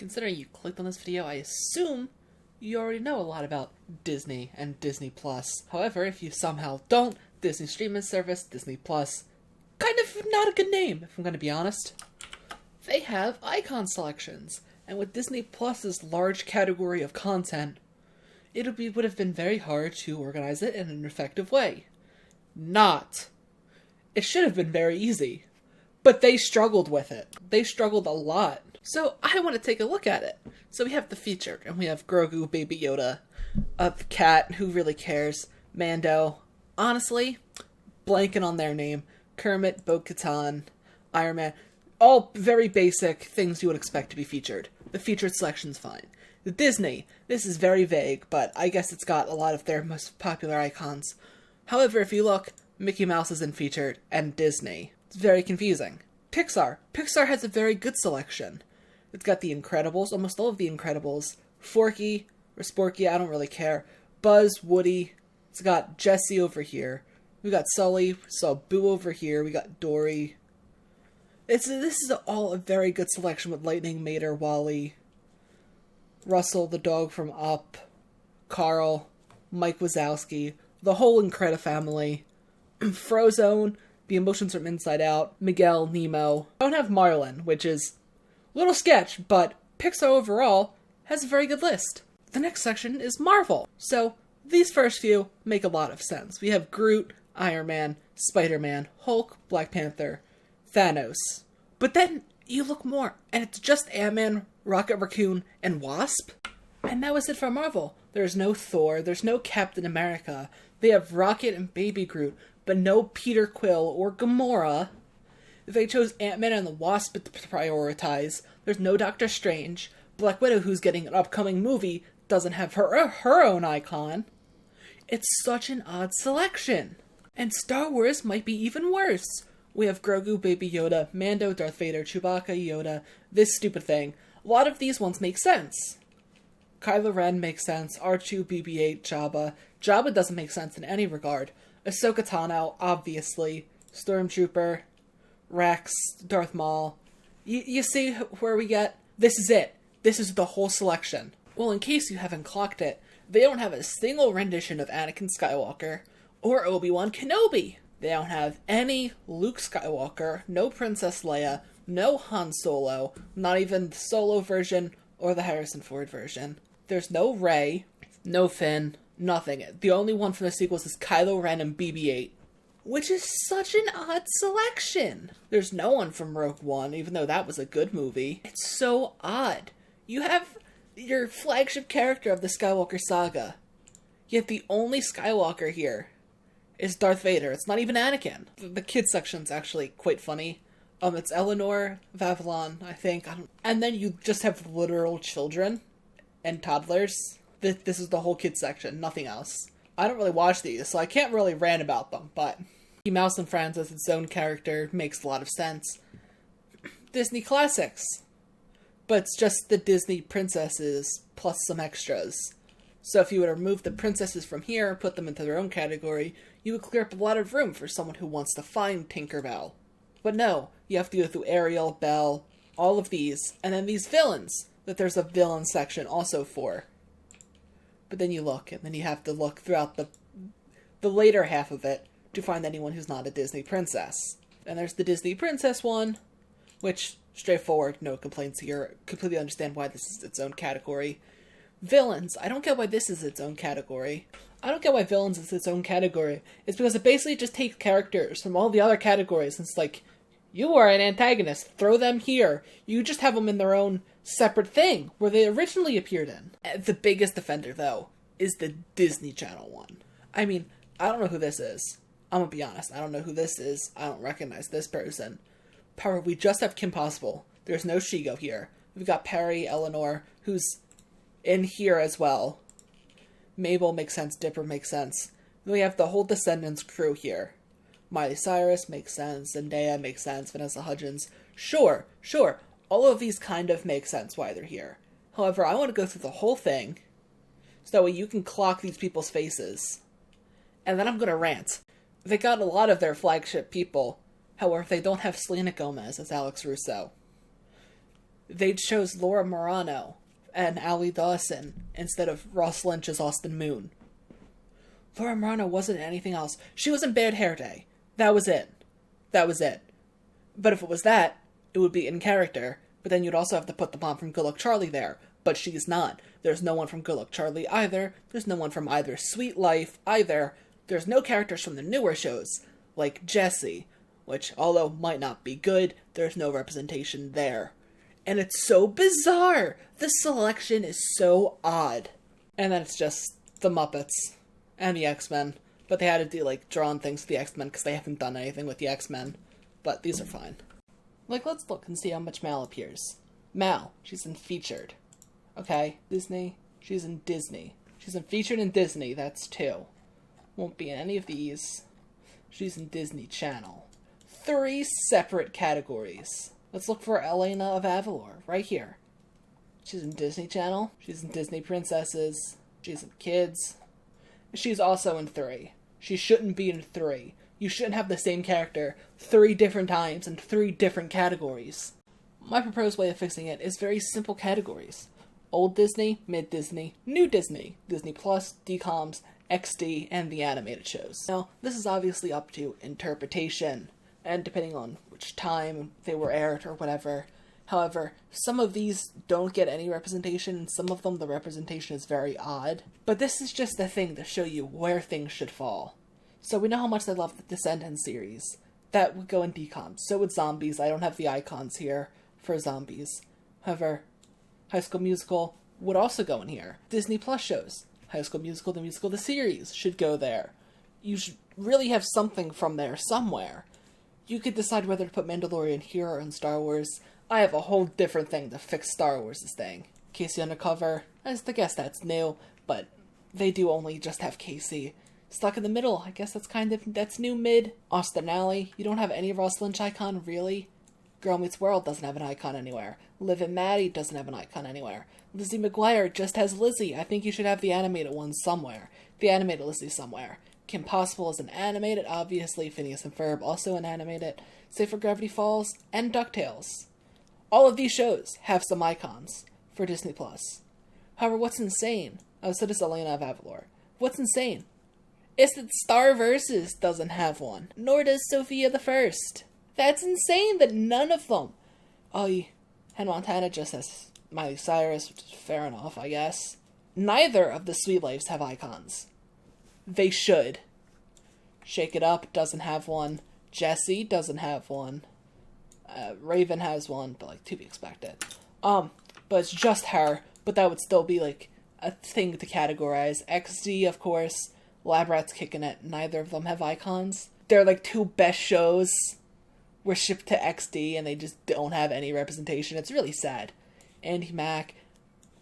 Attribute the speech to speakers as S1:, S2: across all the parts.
S1: Considering you clicked on this video, I assume you already know a lot about Disney and DisneyPlus. However, if you somehow don't, Disney streaming service, DisneyPlus, kind of not a good name, if I'm going to be honest. They have icon selections, and with Disney Plus's large category of content, would have been very hard to organize it in an effective way. Not. It should have been very easy, but they struggled with it. They struggled a lot. So I want to take a look at it. So we have the featured, and we have Grogu, Baby Yoda, the cat, who really cares, Mando, honestly, blanking on their name, Kermit, Bo-Katan, Iron Man, all very basic things you would expect to be featured. The featured selection's fine. The Disney, this is very vague, but I guess it's got a lot of their most popular icons. However, if you look, Mickey Mouse is in featured, and Disney. It's very confusing. Pixar Pixar has a very good selection. It's got The Incredibles, almost all of The Incredibles, Forky, or Sporky, I don't really care, Buzz, Woody, it's got Jessie over here, we got Sully, saw Boo over here, we got Dory. This is all a very good selection with Lightning, Mater, Wally, Russell, the dog from Up, Carl, Mike Wazowski, the whole Incredi family, Frozone, The Emotions from Inside Out, Miguel, Nemo. I don't have Marlin, which is a little sketch, but Pixar overall has a very good list. The next section is Marvel. So these first few make a lot of sense. We have Groot, Iron Man, Spider-Man, Hulk, Black Panther, Thanos. But then you look more, and it's just Ant-Man, Rocket Raccoon, and Wasp. And that was it for Marvel. There's no Thor, there's no Captain America. They have Rocket and Baby Groot, but no Peter Quill or Gamora. They chose Ant-Man and the Wasp to prioritize. There's no Doctor Strange. Black Widow, who's getting an upcoming movie, doesn't have her own icon. It's such an odd selection. And Star Wars might be even worse. We have Grogu, Baby Yoda, Mando, Darth Vader, Chewbacca, Yoda, this stupid thing. A lot of these ones make sense. Kylo Ren makes sense, R2, BB-8, Jabba. Jabba doesn't make sense in any regard. Ahsoka Tano, obviously. Stormtrooper, Rex, Darth Maul. You see where we get? This is it. This is the whole selection. Well, in case you haven't clocked it, they don't have a single rendition of Anakin Skywalker or Obi-Wan Kenobi. They don't have any Luke Skywalker, no Princess Leia, no Han Solo, not even the Solo version or the Harrison Ford version. There's no Rey, no Finn, nothing. The only one from the sequels is Kylo Ren and BB-8. Which is such an odd selection. There's no one from Rogue One, even though that was a good movie. It's so odd. You have your flagship character of the Skywalker saga, yet the only Skywalker here is Darth Vader. It's not even Anakin. The kids section's actually quite funny. It's Eleanor of Avalon, I think. And then you just have literal children and toddlers. This is the whole kids section, nothing else. I don't really watch these, so I can't really rant about them, but Mickey Mouse and Friends as its own character makes a lot of sense. Disney Classics. But it's just the Disney princesses plus some extras. So if you were to remove the princesses from here and put them into their own category, you would clear up a lot of room for someone who wants to find Tinkerbell. But no, you have to go through Ariel, Belle, all of these, and then these villains that there's a villain section also for. But then you look, and then you have to look throughout the later half of it to find anyone who's not a Disney princess. And there's the Disney princess one, which, straightforward, no complaints here. Completely understand why this is its own category. Villains, I don't get why this is its own category. I don't get why villains is its own category. It's because it basically just takes characters from all the other categories, and it's like, you are an antagonist, throw them here. You just have them in their own separate thing, where they originally appeared in. The biggest offender, though, is the Disney Channel one. I mean, I don't know who this is. I'm gonna be honest, I don't know who this is. I don't recognize this person. However, we just have Kim Possible. There's no Shigo here. We've got Perry, Eleanor, who's in here as well. Mabel makes sense, Dipper makes sense. Then we have the whole Descendants crew here. Miley Cyrus makes sense, Zendaya makes sense, Vanessa Hudgens. Sure, all of these kind of make sense why they're here. However, I want to go through the whole thing, so that way you can clock these people's faces. And then I'm going to rant. They got a lot of their flagship people, however, they don't have Selena Gomez as Alex Russo. they chose Laura Marano and Allie Dawson instead of Ross Lynch as Austin Moon. Laura Marano wasn't anything else. She was in Bad Hair Day. That was it. But if it was that, it would be in character. But then you'd also have to put the mom from Good Luck Charlie there. But she's not. There's no one from Good Luck Charlie either. There's no one from either Sweet Life either. There's no characters from the newer shows, like Jessie, which, although might not be good, there's no representation there. And it's so bizarre! The selection is so odd. And then it's just the Muppets and the X-Men. But they had to do, drawn things with the X-Men because they haven't done anything with the X-Men. But these are fine. Let's look and see how much Mal appears. Mal, she's in Featured. Okay, Disney, she's in Disney. She's in Featured and Disney, that's 2. Won't be in any of these. She's in Disney Channel. 3 separate categories. Let's look for Elena of Avalor, right here. She's in Disney Channel. She's in Disney Princesses. She's in Kids. She's also in 3. She shouldn't be in 3. You shouldn't have the same character 3 different times in 3 different categories. My proposed way of fixing it is very simple categories. Old Disney, Mid Disney, New Disney, DisneyPlus, DComs, XD, and the animated shows. Now, this is obviously up to interpretation, and depending on which time they were aired or whatever. However, some of these don't get any representation, and some of them the representation is very odd. But this is just a thing to show you where things should fall. So we know how much they love the Descendants series. That would go in DComs. So would Zombies. I don't have the icons here for Zombies. However, High School Musical would also go in here. Disney Plus shows. High School Musical, the series should go there. You should really have something from there somewhere. You could decide whether to put Mandalorian here or in Star Wars. I have a whole different thing to fix Star Wars' thing. Casey Undercover, I guess that's new, but they do only just have Casey. Stuck in the Middle, I guess that's new mid. Austin Alley, you don't have any Ross Lynch icon, really? Girl Meets World doesn't have an icon anywhere. Liv and Maddie doesn't have an icon anywhere. Lizzie McGuire just has Lizzie. I think you should have the animated one somewhere. The animated Lizzie somewhere. Kim Possible is an animated, obviously. Phineas and Ferb also an animated. Save for Gravity Falls and DuckTales. All of these shows have some icons for Disney+. However, what's insane, so does Elena of Avalor. What's insane is that Star Versus doesn't have one, nor does Sophia the First. That's insane that none of them. Hannah Montana just has Miley Cyrus, which is fair enough, I guess. Neither of the Sweet Lives have icons. They should. Shake It Up doesn't have one. Jessie doesn't have one. Raven has one, but to be expected. But it's just her. But that would still be a thing to categorize. XD, of course. Lab Rat's kicking it. Neither of them have icons. They're 2 best shows were shipped to XD, and they just don't have any representation. It's really sad. Andy Mack,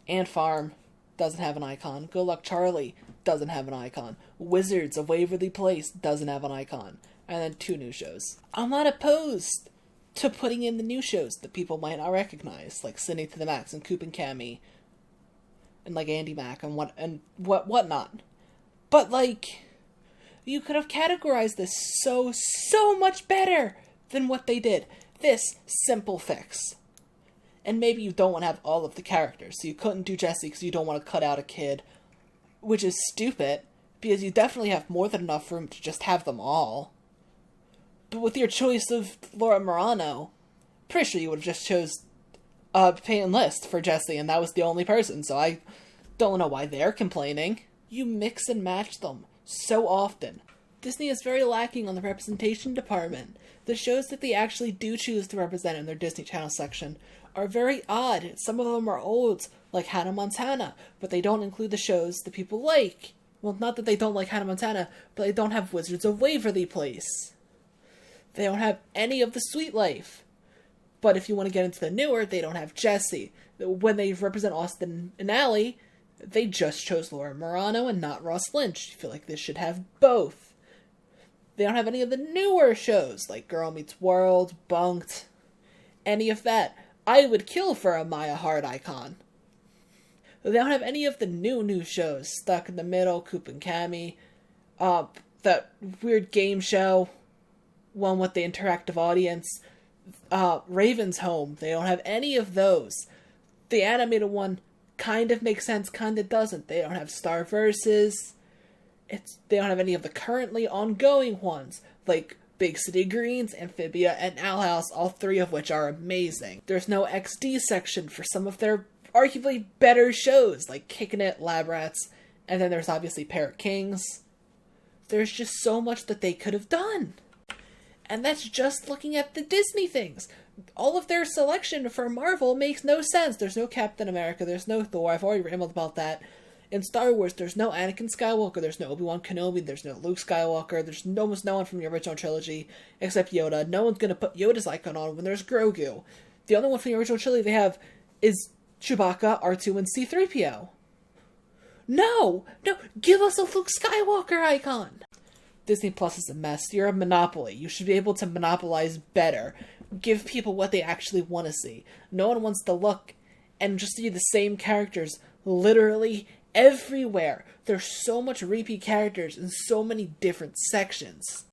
S1: Ant Farm doesn't have an icon. Good Luck Charlie doesn't have an icon. Wizards of Waverly Place doesn't have an icon. And then 2 new shows. I'm not opposed to putting in the new shows that people might not recognize, like Sydney to the Max and Coop and Cammy, and Andy Mack and whatnot. But you could have categorized this so much better than what they did. This simple fix. And maybe you don't want to have all of the characters, so you couldn't do Jessie because you don't want to cut out a kid, which is stupid, because you definitely have more than enough room to just have them all. But with your choice of Laura Marano, pretty sure you would have just chose Peyton List for Jessie, and that was the only person, so I don't know why they're complaining. You mix and match them so often. Disney is very lacking on the representation department. The shows that they actually do choose to represent in their Disney Channel section are very odd. Some of them are old, like Hannah Montana, but they don't include the shows that people like. Well, not that they don't like Hannah Montana, but they don't have Wizards of Waverly Place. They don't have any of the Sweet Life. But if you want to get into the newer, they don't have Jessie. When they represent Austin and Allie, they just chose Laura Marano and not Ross Lynch. I feel like this should have both. They don't have any of the newer shows, like Girl Meets World, Bunked, any of that. I would kill for a Maya Hart icon. They don't have any of the new shows. Stuck in the Middle, Coop and Cammy, that weird game show, one with the interactive audience, Raven's Home. They don't have any of those. The animated one kind of makes sense, kind of doesn't. They don't have Star Versus. They don't have any of the currently ongoing ones, like Big City Greens, Amphibia, and Owl House, all three of which are amazing. There's no XD section for some of their arguably better shows, like Kickin' It, Lab Rats, and then there's obviously Parrot Kings. There's just so much that they could have done. And that's just looking at the Disney things. All of their selection for Marvel makes no sense. There's no Captain America, there's no Thor, I've already rambled about that. In Star Wars, there's no Anakin Skywalker, there's no Obi-Wan Kenobi, there's no Luke Skywalker, there's almost no one from the original trilogy except Yoda. No one's gonna put Yoda's icon on when there's Grogu. The only one from the original trilogy they have is Chewbacca, R2, and C-3PO. No! Give us a Luke Skywalker icon! Disney Plus is a mess. You're a monopoly. You should be able to monopolize better. Give people what they actually want to see. No one wants to look and just see the same characters literally everywhere. There's so much repeat characters in so many different sections.